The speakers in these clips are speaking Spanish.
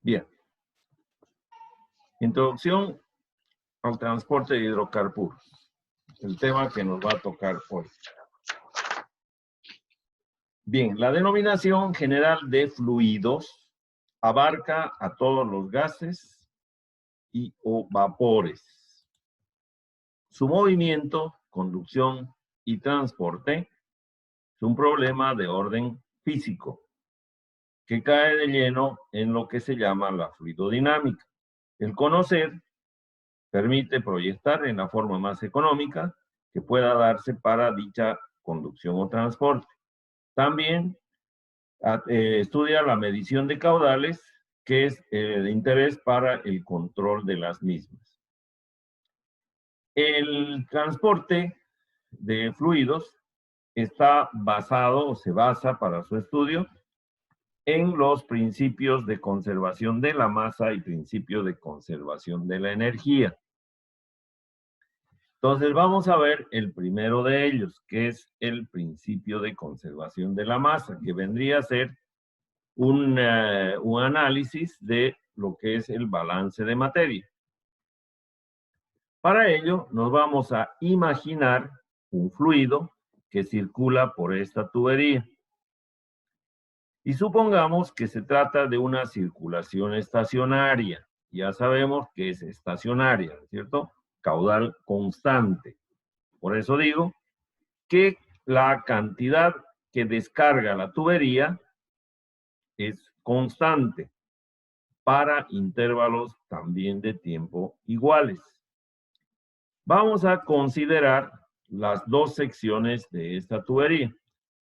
Bien. Introducción al transporte de hidrocarburos. El tema que nos va a tocar hoy. Bien, la denominación general de fluidos abarca a todos los gases y o vapores. Su movimiento, conducción y transporte es un problema de orden físico que cae de lleno en lo que se llama la fluidodinámica. El conocer permite proyectar en la forma más económica que pueda darse para dicha conducción o transporte. También estudia la medición de caudales, que es de interés para el control de las mismas. El transporte de fluidos está basado o se basa para su estudio en los principios de conservación de la masa y principio de conservación de la energía. Entonces vamos a ver el primero de ellos, que es el principio de conservación de la masa, que vendría a ser un análisis de lo que es el balance de materia. Para ello nos vamos a imaginar un fluido que circula por esta tubería. Y supongamos que se trata de una circulación estacionaria. Ya sabemos que es estacionaria, ¿cierto? Caudal constante. Por eso digo que la cantidad que descarga la tubería es constante para intervalos también de tiempo iguales. Vamos a considerar las dos secciones de esta tubería,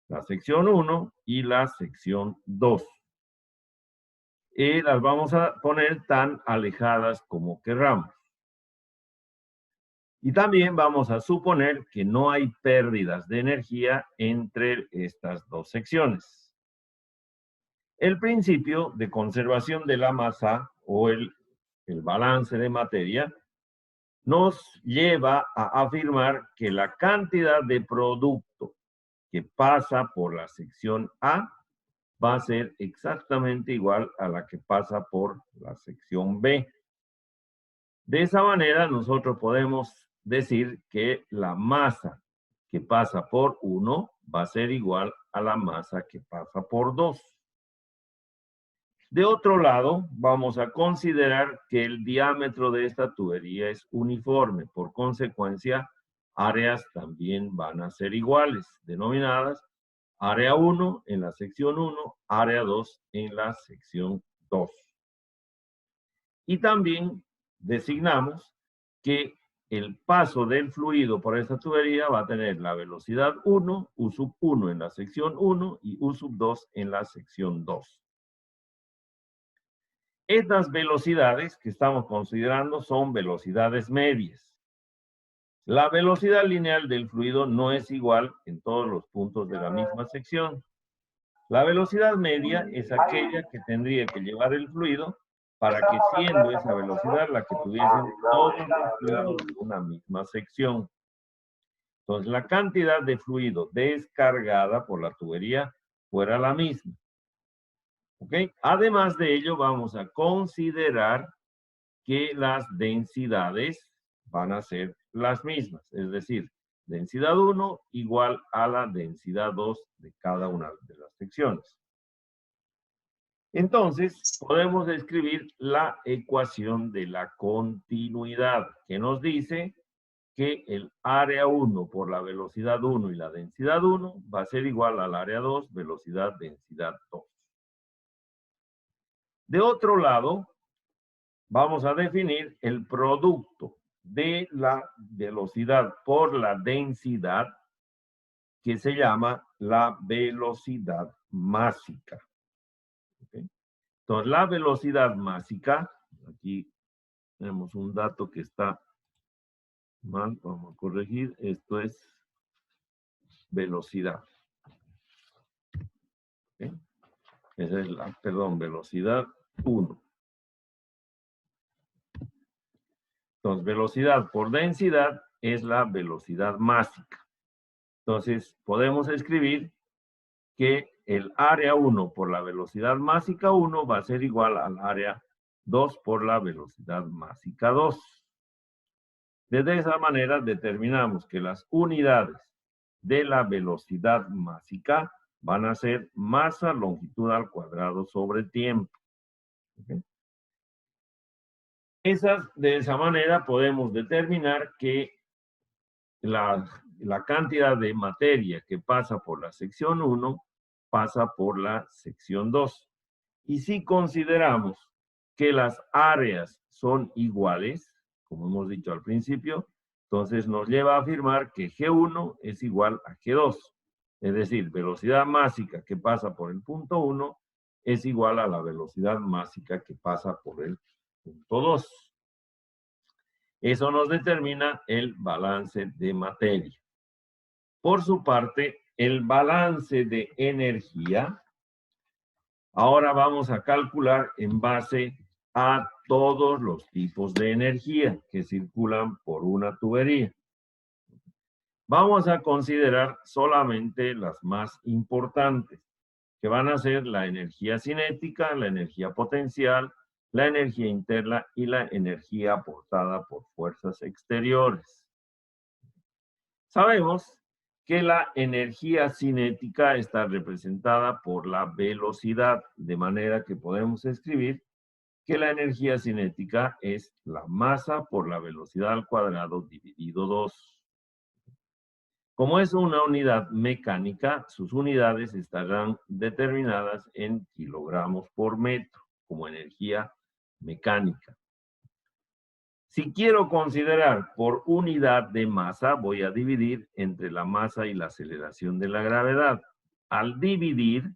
la sección 1 y la sección 2. Y las vamos a poner tan alejadas como querramos. Y también vamos a suponer que no hay pérdidas de energía entre estas dos secciones. El principio de conservación de la masa o el balance de materia nos lleva a afirmar que la cantidad de producto que pasa por la sección A va a ser exactamente igual a la que pasa por la sección B. De esa manera nosotros podemos decir que la masa que pasa por 1 va a ser igual a la masa que pasa por 2. De otro lado, vamos a considerar que el diámetro de esta tubería es uniforme. Por consecuencia, áreas también van a ser iguales, denominadas área 1 en la sección 1, área 2 en la sección 2. Y también designamos que el paso del fluido por esta tubería va a tener la velocidad 1, U sub 1 en la sección 1 y U sub 2 en la sección 2. Estas velocidades que estamos considerando son velocidades medias. La velocidad lineal del fluido no es igual en todos los puntos de la misma sección. La velocidad media es aquella que tendría que llevar el fluido para que siendo esa velocidad la que tuviesen todos los fluidos de una misma sección. Entonces la cantidad de fluido descargada por la tubería fuera la misma. ¿Ok? Además de ello, vamos a considerar que las densidades van a ser las mismas, es decir, densidad 1 igual a la densidad 2 de cada una de las secciones. Entonces, podemos escribir la ecuación de la continuidad, que nos dice que el área 1 por la velocidad 1 y la densidad 1 va a ser igual al área 2, velocidad, densidad 2. De otro lado, vamos a definir el producto de la velocidad por la densidad, que se llama la velocidad másica. ¿Okay? Entonces, la velocidad másica, aquí tenemos un dato que está mal, vamos a corregir, esto es velocidad. ¿Okay? Esa es la, perdón, velocidad 1. Entonces, velocidad por densidad es la velocidad másica. Entonces, podemos escribir que el área 1 por la velocidad másica 1 va a ser igual al área 2 por la velocidad másica 2. De esa manera determinamos que las unidades de la velocidad másica van a ser masa longitud al cuadrado sobre tiempo. ¿Okay? De esa manera podemos determinar que la cantidad de materia que pasa por la sección 1 pasa por la sección 2. Y si consideramos que las áreas son iguales, como hemos dicho al principio, entonces nos lleva a afirmar que G1 es igual a G2. Es decir, velocidad másica que pasa por el punto 1 es igual a la velocidad másica que pasa por el punto 2. Eso nos determina el balance de materia. Por su parte, el balance de energía, ahora vamos a calcular en base a todos los tipos de energía que circulan por una tubería. Vamos a considerar solamente las más importantes, que van a ser la energía cinética, la energía potencial, la energía interna y la energía aportada por fuerzas exteriores. Sabemos que la energía cinética está representada por la velocidad, de manera que podemos escribir que la energía cinética es la masa por la velocidad al cuadrado dividido 2. Como es una unidad mecánica, sus unidades estarán determinadas en kilogramos por metro, como energía mecánica. Si quiero considerar por unidad de masa, voy a dividir entre la masa y la aceleración de la gravedad. Al dividir,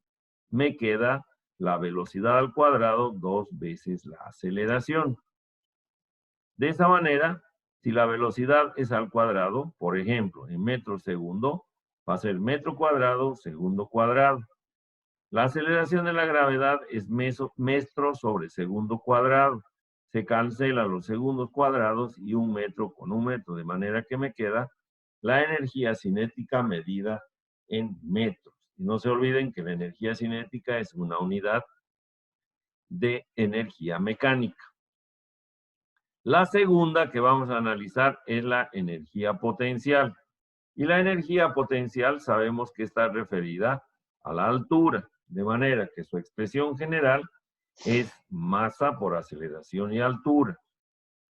me queda la velocidad al cuadrado 2 veces la aceleración. De esa manera, si la velocidad es al cuadrado, por ejemplo, en metros segundo, va a ser metro cuadrado, segundo cuadrado. La aceleración de la gravedad es metro sobre segundo cuadrado. Se cancelan los segundos cuadrados y un metro con un metro, de manera que me queda la energía cinética medida en metros. Y no se olviden que la energía cinética es una unidad de energía mecánica. La segunda que vamos a analizar es la energía potencial. Y la energía potencial sabemos que está referida a la altura, de manera que su expresión general es masa por aceleración y altura.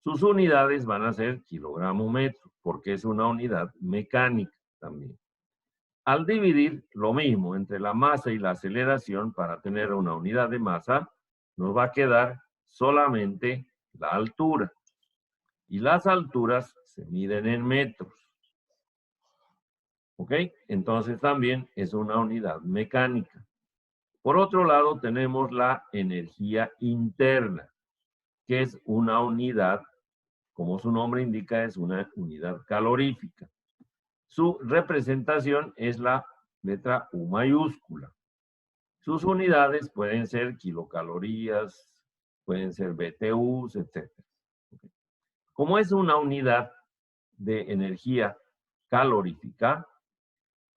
Sus unidades van a ser kilogramo metro, porque es una unidad mecánica también. Al dividir lo mismo entre la masa y la aceleración para tener una unidad de masa, nos va a quedar solamente la altura. Y las alturas se miden en metros. ¿Ok? Entonces también es una unidad mecánica. Por otro lado, tenemos la energía interna, que es una unidad, como su nombre indica, es una unidad calorífica. Su representación es la letra U mayúscula. Sus unidades pueden ser kilocalorías, pueden ser BTUs, etc. Como es una unidad de energía calorífica,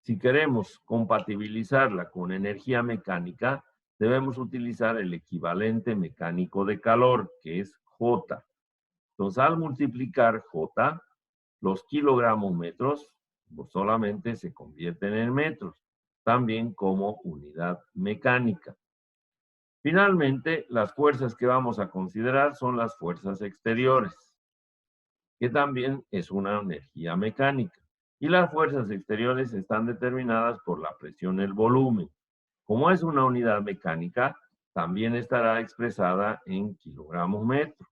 si queremos compatibilizarla con energía mecánica, debemos utilizar el equivalente mecánico de calor, que es J. Entonces, al multiplicar J, los kilogramos metros solamente se convierten en metros, también como unidad mecánica. Finalmente, las fuerzas que vamos a considerar son las fuerzas exteriores, que también es una energía mecánica. Y las fuerzas exteriores están determinadas por la presión y el volumen. Como es una unidad mecánica, también estará expresada en kilogramos metro.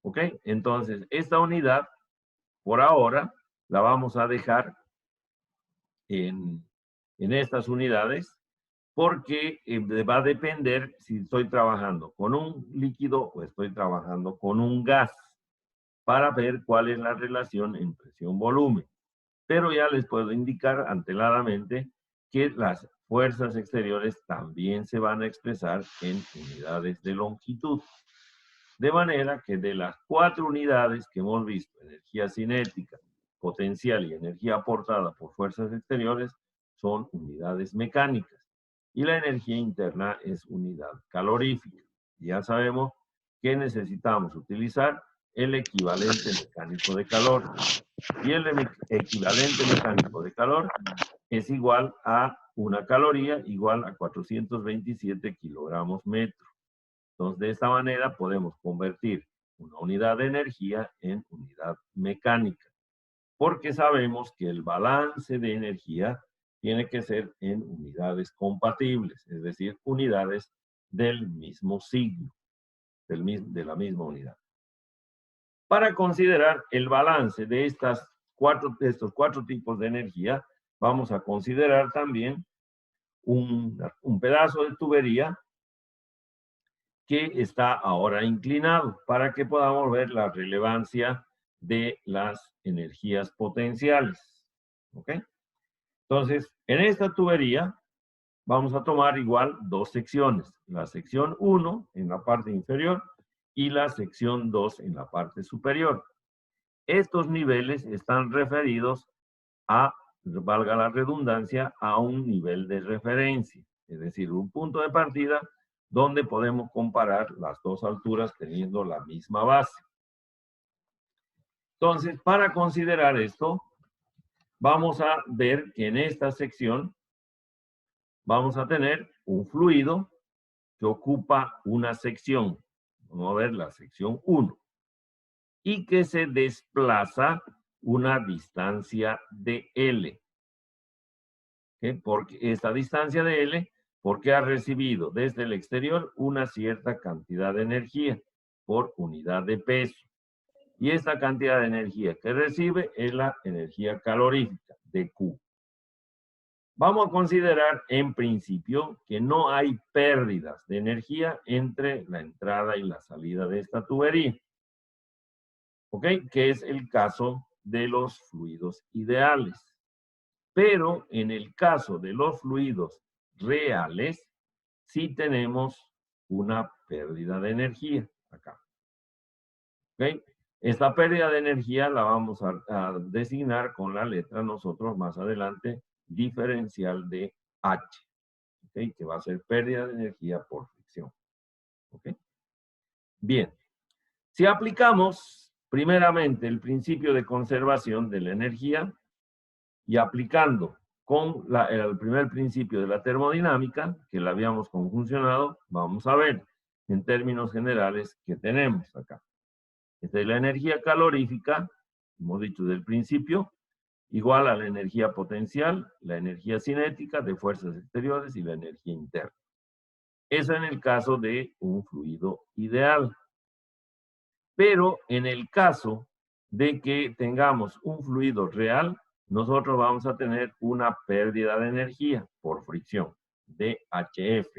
¿Ok? Entonces, esta unidad, por ahora, la vamos a dejar en estas unidades, porque va a depender si estoy trabajando con un líquido o estoy trabajando con un gas, para ver cuál es la relación en presión-volumen. Pero ya les puedo indicar anteladamente que las fuerzas exteriores también se van a expresar en unidades de longitud. De manera que de las 4 unidades que hemos visto, energía cinética, potencial y energía aportada por fuerzas exteriores, son unidades mecánicas. y la energía interna es unidad calorífica. Ya sabemos que necesitamos utilizar el equivalente mecánico de calor. Y el equivalente mecánico de calor es igual a una caloría igual a 427 kilogramos metro. Entonces, de esta manera podemos convertir una unidad de energía en unidad mecánica, porque sabemos que el balance de energía tiene que ser en unidades compatibles, es decir, unidades del mismo signo, de la misma unidad. Para considerar el balance de estos cuatro tipos de energía, vamos a considerar también un pedazo de tubería que está ahora inclinado para que podamos ver la relevancia de las energías potenciales. ¿Ok? Entonces, en esta tubería vamos a tomar igual dos secciones. La sección 1 en la parte inferior y la sección 2 en la parte superior. Estos niveles están referidos a, valga la redundancia, a un nivel de referencia, es decir, un punto de partida donde podemos comparar las dos alturas teniendo la misma base. Entonces, para considerar esto, vamos a ver que en esta sección vamos a tener un fluido que ocupa una sección. Vamos a ver la sección 1. Y que se desplaza una distancia de L. Porque esta distancia de L, porque ha recibido desde el exterior una cierta cantidad de energía por unidad de peso. Y esta cantidad de energía que recibe es la energía calorífica, de Q. Vamos a considerar en principio que no hay pérdidas de energía entre la entrada y la salida de esta tubería. ¿Ok? Que es el caso de los fluidos ideales. Pero en el caso de los fluidos reales, sí tenemos una pérdida de energía acá. ¿Ok? Esta pérdida de energía la vamos a designar con la letra nosotros más adelante diferencial de H, ¿ok? Que va a ser pérdida de energía por fricción. ¿Ok? Bien, si aplicamos primeramente el principio de conservación de la energía y aplicando con el primer principio de la termodinámica, que la habíamos conjuncionado, vamos a ver en términos generales qué tenemos acá. Esta es la energía calorífica, hemos dicho del principio, igual a la energía potencial, la energía cinética de fuerzas exteriores y la energía interna. Eso en el caso de un fluido ideal. Pero en el caso de que tengamos un fluido real, nosotros vamos a tener una pérdida de energía por fricción, DHF,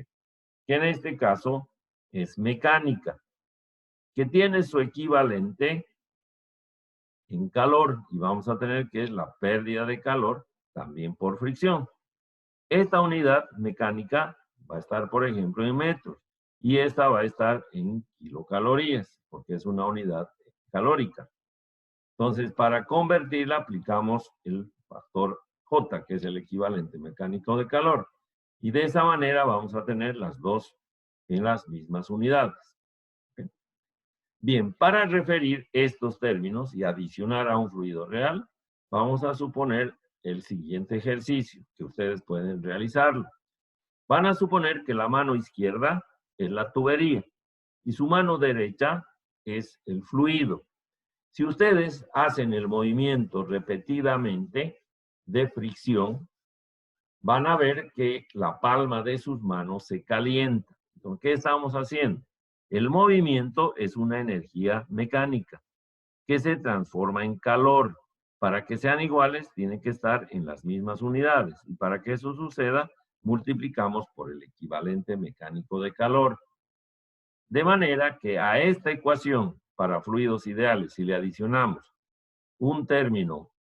que en este caso es mecánica, que tiene su equivalente en calor, y vamos a tener que es la pérdida de calor también por fricción. Esta unidad mecánica va a estar, por ejemplo, en metros, y esta va a estar en kilocalorías, porque es una unidad calórica. Entonces, para convertirla, aplicamos el factor J, que es el equivalente mecánico de calor. Y de esa manera vamos a tener las dos en las mismas unidades. ¿Okay? Bien, para referir estos términos y adicionar a un fluido real, vamos a suponer el siguiente ejercicio, que ustedes pueden realizarlo. Van a suponer que la mano izquierda es la tubería y su mano derecha es el fluido. Si ustedes hacen el movimiento repetidamente de fricción, van a ver que la palma de sus manos se calienta. Entonces, ¿qué estamos haciendo? El movimiento es una energía mecánica que se transforma en calor. Para que sean iguales, tienen que estar en las mismas unidades. Y para que eso suceda, multiplicamos por el equivalente mecánico de calor. De manera que a esta ecuación para fluidos ideales, si le adicionamos un término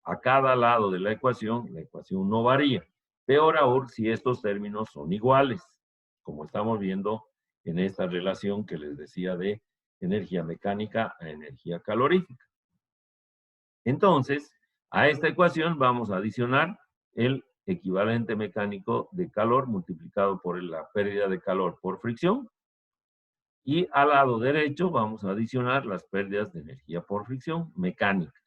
a cada lado de la ecuación no varía. Peor aún si estos términos son iguales, como estamos viendo en esta relación que les decía de energía mecánica a energía calorífica. Entonces, a esta ecuación vamos a adicionar el equivalente mecánico de calor multiplicado por la pérdida de calor por fricción. Y al lado derecho vamos a adicionar las pérdidas de energía por fricción mecánicas.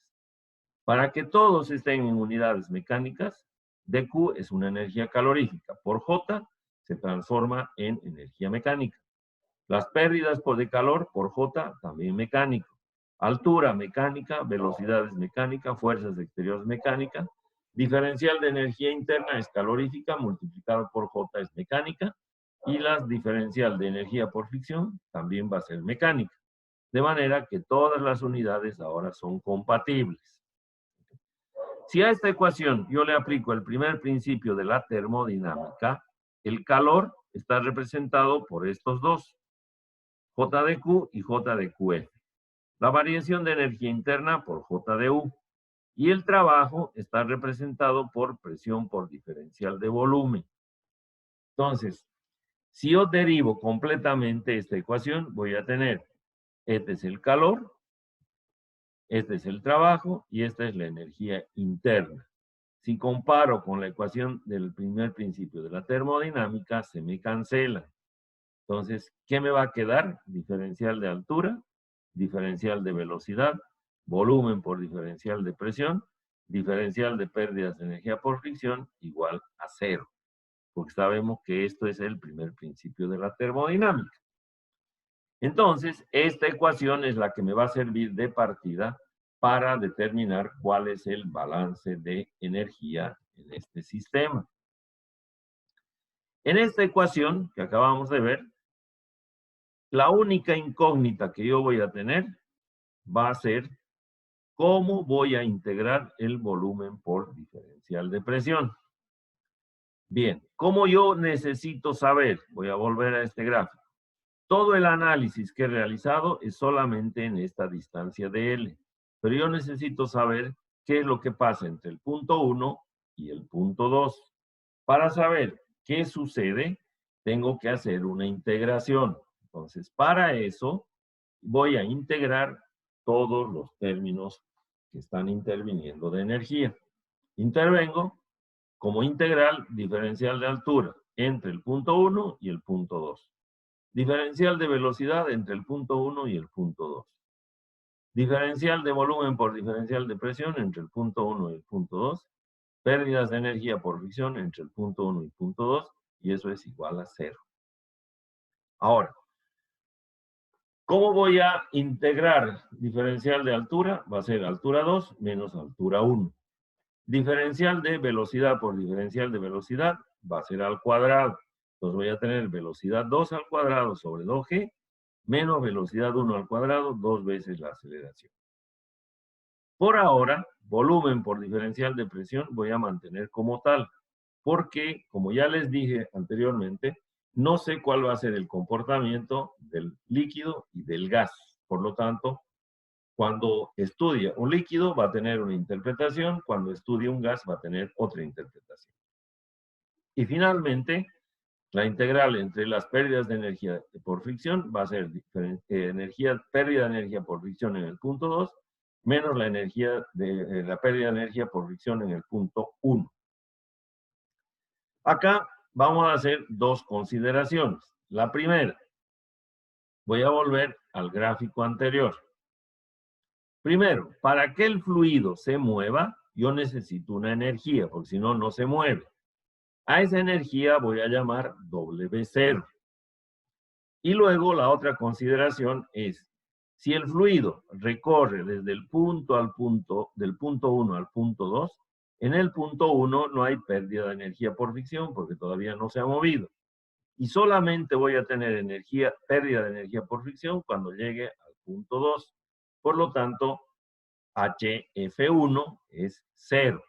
Para que todos estén en unidades mecánicas, dQ es una energía calorífica. Por J se transforma en energía mecánica. Las pérdidas de calor por J también mecánico. Altura mecánica, velocidades mecánicas, fuerzas exteriores mecánicas. Diferencial de energía interna es calorífica, multiplicado por J es mecánica. Y la diferencial de energía por fricción también va a ser mecánica. De manera que todas las unidades ahora son compatibles. Si a esta ecuación yo le aplico el primer principio de la termodinámica, el calor está representado por estos dos, J de Q y J de QF. La variación de energía interna por J de U. Y el trabajo está representado por presión por diferencial de volumen. Entonces, si yo derivo completamente esta ecuación, voy a tener, este es el calor, este es el trabajo y esta es la energía interna. Si comparo con la ecuación del primer principio de la termodinámica, se me cancela. Entonces, ¿qué me va a quedar? Diferencial de altura, diferencial de velocidad, volumen por diferencial de presión, diferencial de pérdidas de energía por fricción igual a cero. Porque sabemos que esto es el primer principio de la termodinámica. Entonces, esta ecuación es la que me va a servir de partida para determinar cuál es el balance de energía en este sistema. En esta ecuación que acabamos de ver, la única incógnita que yo voy a tener va a ser cómo voy a integrar el volumen por diferencial de presión. Bien, ¿cómo yo necesito saber? Voy a volver a este gráfico. Todo el análisis que he realizado es solamente en esta distancia de L. Pero yo necesito saber qué es lo que pasa entre el punto 1 y el punto 2. Para saber qué sucede, tengo que hacer una integración. Entonces, para eso, voy a integrar todos los términos que están interviniendo de energía. Intervengo como integral diferencial de altura entre el punto 1 y el punto 2. Diferencial de velocidad entre el punto 1 y el punto 2. Diferencial de volumen por diferencial de presión entre el punto 1 y el punto 2. Pérdidas de energía por fricción entre el punto 1 y el punto 2. Y eso es igual a 0. Ahora, ¿cómo voy a integrar diferencial de altura? Va a ser altura 2 menos altura 1. Diferencial de velocidad por diferencial de velocidad va a ser al cuadrado. Entonces voy a tener velocidad 2 al cuadrado sobre 2g menos velocidad 1 al cuadrado, 2 veces la aceleración. Por ahora, volumen por diferencial de presión voy a mantener como tal, porque, como ya les dije anteriormente, no sé cuál va a ser el comportamiento del líquido y del gas. Por lo tanto, cuando estudia un líquido va a tener una interpretación, cuando estudia un gas va a tener otra interpretación. Y finalmente, la integral entre las pérdidas de energía por fricción va a ser pérdida de energía por fricción en el punto 2 menos la pérdida de energía por fricción en el punto 1. Acá vamos a hacer dos consideraciones. La primera, voy a volver al gráfico anterior. Primero, para que el fluido se mueva, yo necesito una energía, porque si no, no se mueve. A esa energía voy a llamar W0. Y luego la otra consideración es, si el fluido recorre desde el punto al punto, del punto 1 al punto 2, en el punto 1 no hay pérdida de energía por fricción porque todavía no se ha movido. Y solamente voy a tener pérdida de energía por fricción cuando llegue al punto 2. Por lo tanto, HF1 es 0.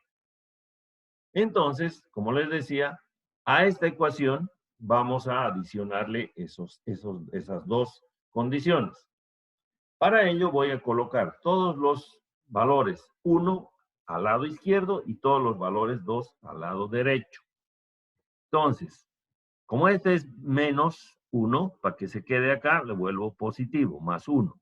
Entonces, como les decía, a esta ecuación vamos a adicionarle esas dos condiciones. Para ello voy a colocar todos los valores 1 al lado izquierdo y todos los valores 2 al lado derecho. Entonces, como este es menos 1, para que se quede acá, le vuelvo positivo, más 1.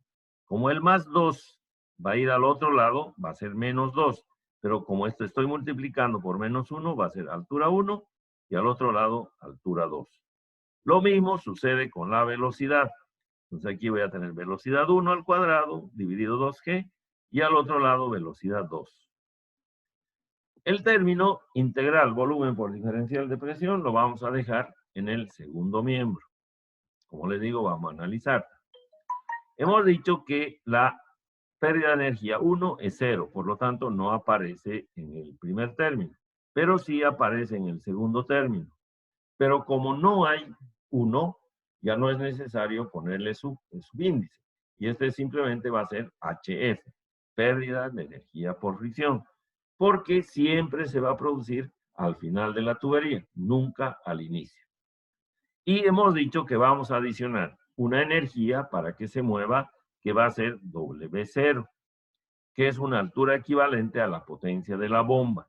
Como el más 2 va a ir al otro lado, va a ser menos 2. pero como esto estoy multiplicando por menos 1, va a ser altura 1 y al otro lado altura 2. Lo mismo sucede con la velocidad. Entonces aquí voy a tener velocidad 1 al cuadrado dividido 2g y al otro lado velocidad 2. El término integral volumen por diferencial de presión lo vamos a dejar en el segundo miembro. Como les digo, vamos a analizar. Hemos dicho que la pérdida de energía 1 es 0, por lo tanto no aparece en el primer término, pero sí aparece en el segundo término. Pero como no hay 1, ya no es necesario ponerle su índice. Y este simplemente va a ser HF, pérdida de energía por fricción, porque siempre se va a producir al final de la tubería, nunca al inicio. Y hemos dicho que vamos a adicionar una energía para que se mueva, que va a ser W0, que es una altura equivalente a la potencia de la bomba.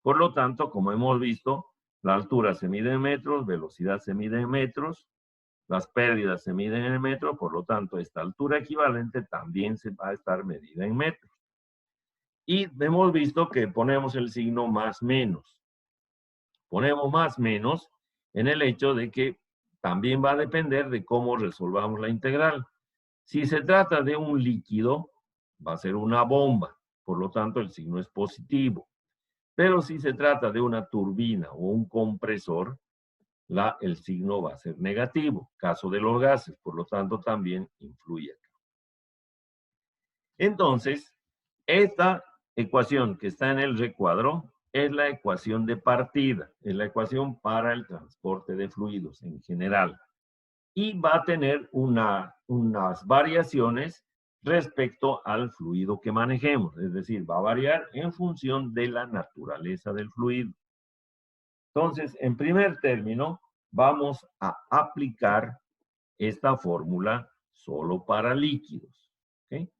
Por lo tanto, como hemos visto, la altura se mide en metros, velocidad se mide en metros, las pérdidas se miden en metros, por lo tanto, esta altura equivalente también se va a estar medida en metros. Y hemos visto que ponemos el signo más menos. Ponemos más menos en el hecho de que también va a depender de cómo resolvamos la integral. Si se trata de un líquido, va a ser una bomba, por lo tanto el signo es positivo. Pero si se trata de una turbina o un compresor, el signo va a ser negativo. Caso de los gases, por lo tanto también influye acá. Entonces, esta ecuación que está en el recuadro es la ecuación de partida, es la ecuación para el transporte de fluidos en general. Y va a tener unas variaciones respecto al fluido que manejemos, es decir, va a variar en función de la naturaleza del fluido. Entonces, en primer término, vamos a aplicar esta fórmula solo para líquidos. ¿Okay?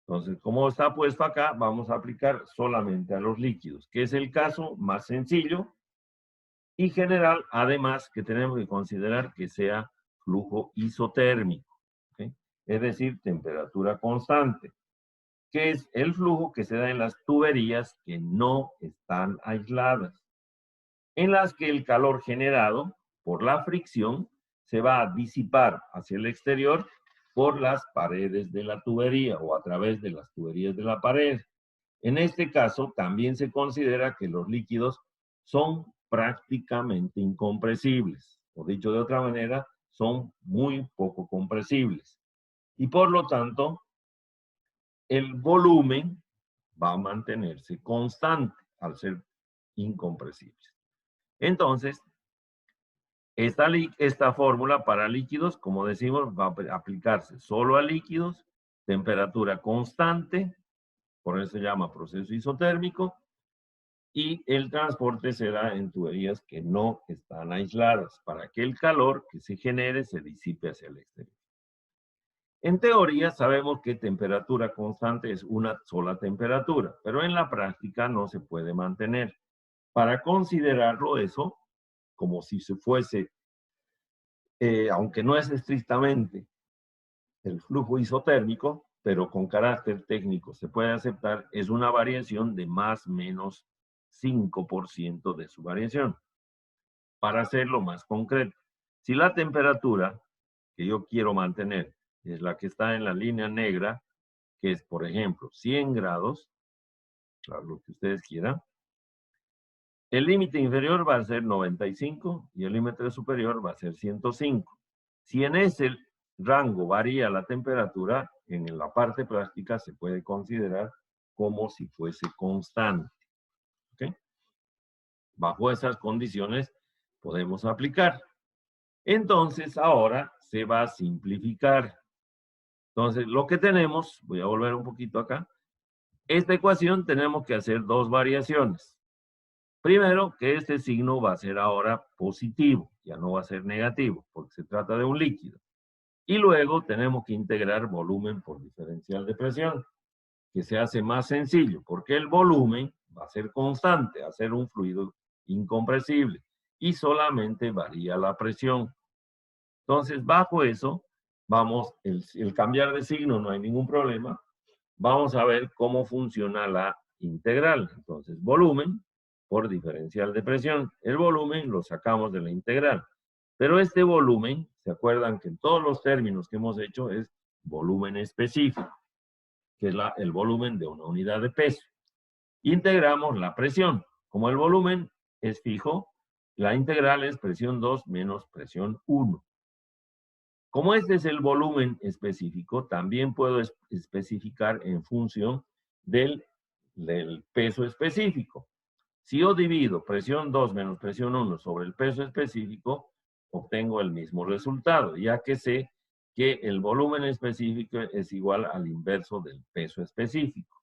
Entonces, como está puesto acá, vamos a aplicar solamente a los líquidos, que es el caso más sencillo y general, además que tenemos que considerar que sea flujo isotérmico, ¿okay? Es decir, temperatura constante, que es el flujo que se da en las tuberías que no están aisladas, en las que el calor generado por la fricción se va a disipar hacia el exterior por las paredes de la tubería o a través de las tuberías de la pared. En este caso, también se considera que los líquidos son prácticamente incompresibles, o dicho de otra manera, son muy poco compresibles. Y por lo tanto, el volumen va a mantenerse constante al ser incompresibles. Entonces, esta fórmula para líquidos, como decimos, va a aplicarse solo a líquidos, temperatura constante, por eso se llama proceso isotérmico, y el transporte se da en tuberías que no están aisladas, para que el calor que se genere se disipe hacia el exterior. En teoría sabemos que temperatura constante es una sola temperatura, pero en la práctica no se puede mantener. Para considerarlo eso, como si se fuese, aunque no es estrictamente el flujo isotérmico, pero con carácter técnico se puede aceptar, es una variación de más o menos 5% de su variación. Para hacerlo más concreto, si la temperatura que yo quiero mantener es la que está en la línea negra, que es, por ejemplo, 100 grados, claro, lo que ustedes quieran, el límite inferior va a ser 95 y el límite superior va a ser 105. Si en ese rango varía la temperatura, en la parte práctica se puede considerar como si fuese constante. ¿Okay? Bajo esas condiciones podemos aplicar. Entonces ahora se va a simplificar. Entonces lo que tenemos, voy a volver un poquito acá, esta ecuación tenemos que hacer dos variaciones. Primero, que este signo va a ser ahora positivo, ya no va a ser negativo, porque se trata de un líquido. Y luego tenemos que integrar volumen por diferencial de presión, que se hace más sencillo, porque el volumen va a ser constante, a ser un fluido incompresible, y solamente varía la presión. Entonces, bajo eso, vamos, el cambiar de signo no hay ningún problema. Vamos a ver cómo funciona la integral. Entonces, volumen por diferencial de presión. El volumen lo sacamos de la integral. Pero este volumen, ¿se acuerdan que en todos los términos que hemos hecho es volumen específico, que es el volumen de una unidad de peso? Integramos la presión. Como el volumen es fijo, la integral es presión 2 menos presión 1. Como este es el volumen específico, también puedo especificar en función del peso específico. Si yo divido presión 2 menos presión 1 sobre el peso específico, obtengo el mismo resultado, ya que sé que el volumen específico es igual al inverso del peso específico.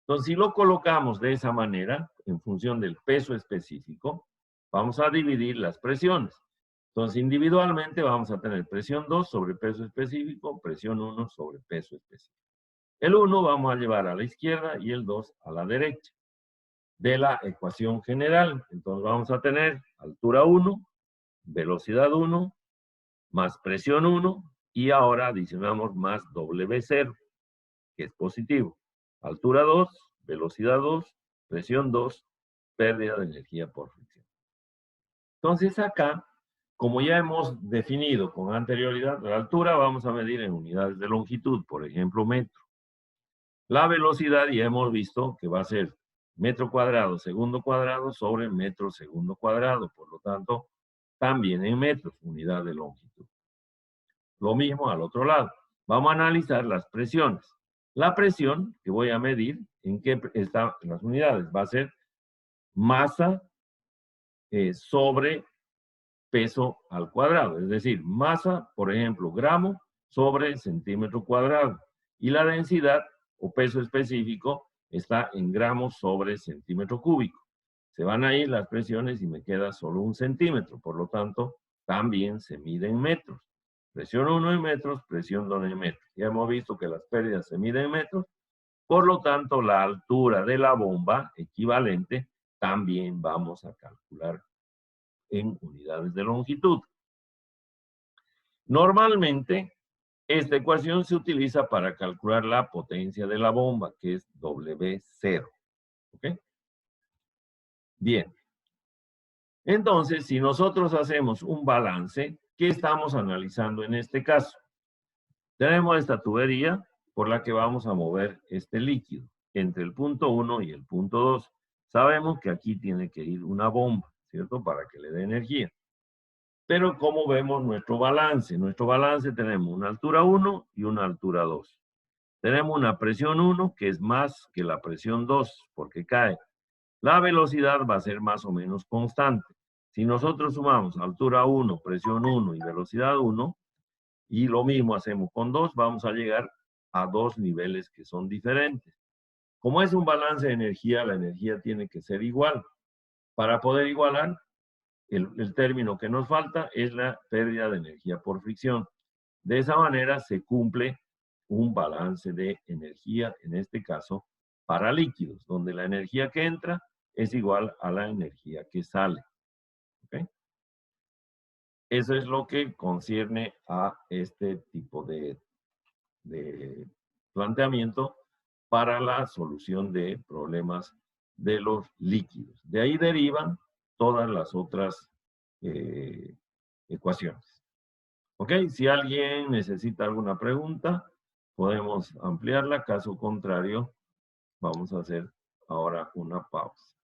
Entonces, si lo colocamos de esa manera, en función del peso específico, vamos a dividir las presiones. Entonces, individualmente vamos a tener presión 2 sobre peso específico, presión 1 sobre peso específico. El 1 vamos a llevar a la izquierda y el 2 a la derecha de la ecuación general. Entonces, vamos a tener altura 1, velocidad 1, más presión 1, y ahora adicionamos más W0, que es positivo. Altura 2, velocidad 2, presión 2, pérdida de energía por fricción. Entonces acá, como ya hemos definido con anterioridad, la altura vamos a medir en unidades de longitud, por ejemplo, metro. La velocidad ya hemos visto que va a ser metro cuadrado segundo cuadrado sobre metro segundo cuadrado, por lo tanto, también en metros, unidad de longitud. Lo mismo al otro lado. Vamos a analizar las presiones. La presión que voy a medir, ¿en qué están las unidades? Va a ser masa sobre peso al cuadrado. Es decir, masa, por ejemplo, gramo sobre centímetro cuadrado. Y la densidad o peso específico está en gramos sobre centímetro cúbico. Se van a ir las presiones y me queda solo 1 centímetro. Por lo tanto, también se mide en metros. Presión 1 en metros, presión 2 en metros. Ya hemos visto que las pérdidas se miden en metros. Por lo tanto, la altura de la bomba equivalente también vamos a calcular en unidades de longitud. Normalmente, esta ecuación se utiliza para calcular la potencia de la bomba, que es W0. ¿Ok? Bien. Entonces, si nosotros hacemos un balance, ¿qué estamos analizando en este caso? Tenemos esta tubería por la que vamos a mover este líquido entre el punto 1 y el punto 2. Sabemos que aquí tiene que ir una bomba, ¿cierto? Para que le dé energía. Pero ¿cómo vemos nuestro balance? Nuestro balance tenemos una altura 1 y una altura 2. Tenemos una presión 1 que es más que la presión 2 porque cae. La velocidad va a ser más o menos constante. Si nosotros sumamos altura 1, presión 1 y velocidad 1, y lo mismo hacemos con 2, vamos a llegar a 2 niveles que son diferentes. Como es un balance de energía, la energía tiene que ser igual. Para poder igualar, el término que nos falta es la pérdida de energía por fricción. De esa manera se cumple un balance de energía, en este caso, para líquidos, donde la energía que entra es igual a la energía que sale. ¿Okay? Eso es lo que concierne a este tipo de planteamiento para la solución de problemas de los líquidos. De ahí derivan todas las otras ecuaciones. ¿Ok? Si alguien necesita alguna pregunta, podemos ampliarla. Caso contrario, vamos a hacer ahora una pausa.